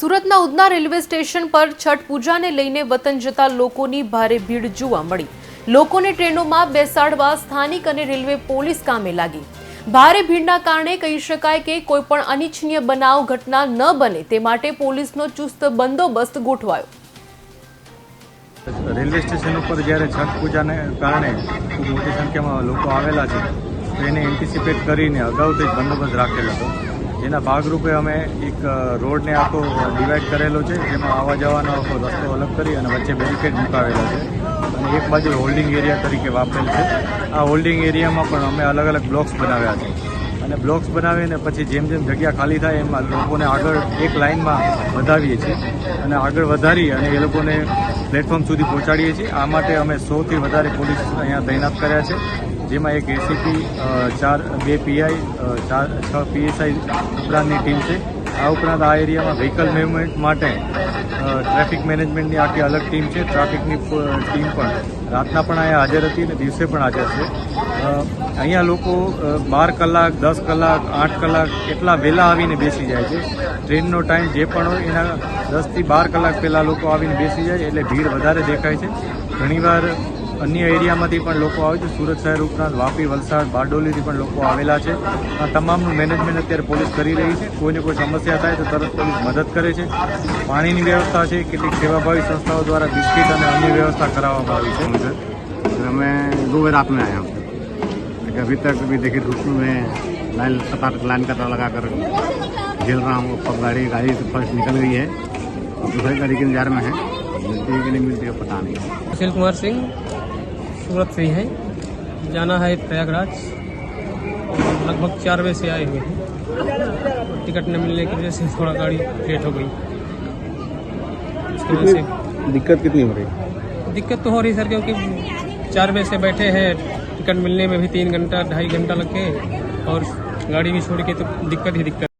સુરતના Udhna railway station પર છઠ પૂજાને લઈને વતન જતા લોકોની ભારે ભીડ જોવા મળી। લોકોને ટ્રેનોમાં બેસાડવા સ્થાનિક અને રેલવે પોલીસ કામે લાગી। ભારે ભીડના કારણે કહી શકાય કે કોઈપણ અનિચ્છનીય બનાવ ઘટના ન બને તે માટે પોલીસનો ચુસ્ત બંદોબસ્ત ગોઠવાયો। રેલવે સ્ટેશન ઉપર જ્યારે છઠ પૂજાને કારણે ખૂબ મોટી સંખ્યામાં લોકો આવેલા છે તો એને એન્ટિસિપેટ કરીને અગાઉથી જ બંદોબસ્ત રાખેલો હતો। જેના ભાગરૂપે અમે એક રોડને આખો ડિવાઈડ કરેલો છે, જેમાં આવવા જવાનો આખો રસ્તો અલગ કરી અને વચ્ચે બેરિકેડ મુકાવેલો છે અને એક બાજુ હોલ્ડિંગ એરિયા તરીકે વાપરેલ છે। આ હોલ્ડિંગ એરિયામાં પણ અમે અલગ અલગ બ્લોક્સ બનાવ્યા છે અને બ્લોક્સ બનાવીને પછી જેમ જેમ જગ્યા ખાલી થાય એમાં લોકોને આગળ એક લાઇનમાં વધાવીએ છીએ અને આગળ વધારી અને એ લોકોને પ્લેટફોર્મ સુધી પહોંચાડીએ છીએ। આ માટે અમે 100થી વધારે પોલીસ અહીંયા તૈનાત કર્યા છે, જેમાં એક એસીપી, 2 પીઆઈ, 6 પીએસઆઈ ઉપરાંતની ટીમ છે। આ ઉપરાંત આ એરિયામાં વ્હીકલ મૂવમેન્ટ માટે ટ્રાફિક મેનેજમેન્ટની આખી અલગ ટીમ છે। ટ્રાફિકની ટીમ પણ રાતના પણ અહીંયા હાજર હતી અને દિવસે પણ હાજર છે। અહીંયા લોકો 12 કલાક, 10 કલાક, 8 કલાક એટલા વહેલા આવીને બેસી જાય છે। ટ્રેનનો ટાઈમ જે પણ હોય એના 10થી 12 કલાક પહેલાં લોકો આવીને બેસી જાય એટલે ભીડ વધારે દેખાય છે। ઘણીવાર અન્ય એરિયામાંથી પણ લોકો આવે છે। સુરત શહેર ઉપરાંત વાપી, વલસાડ, બારડોલીથી પણ લોકો આવેલા છે। આ તમામનું મેનેજમેન્ટ અત્યારે પોલીસ કરી રહી છે। કોઈને કોઈ સમસ્યા થાય તો તરત પોલીસ મદદ કરે છે। પાણીની વ્યવસ્થા છે, કેટલીક સેવાભાવી સંસ્થાઓ દ્વારા બિસ્કિટ અને અન્ય વ્યવસ્થા કરાવવામાં આવી છે। मैं 2 बजे रात में आया हूँ। अभी तक भी देखिए धूप में लाइन कतार लगा कर झेल रहा हूँ। अब गाड़ी तो फर्स्ट निकल गई है और दूसरी गाड़ी के इंतजार में है, मिलती है कि नहीं मिलती है पता नहीं। सुशील कुमार सिंह सूरत से ही है, जाना है प्रयागराज। लगभग 4 बजे से आए हुए हैं। टिकट न मिलने की वजह से थोड़ा गाड़ी लेट हो गई। इसकी वजह से दिक्कत कितनी हो रही? दिक्कत तो हो रही सर, क्योंकि 4 बजे से बैठे हैं, टिकट मिलने में भी 3 घंटा 2.5 घंटा लग गए और गाड़ी भी छोड़ के तो दिक्कत ही दिक्कत।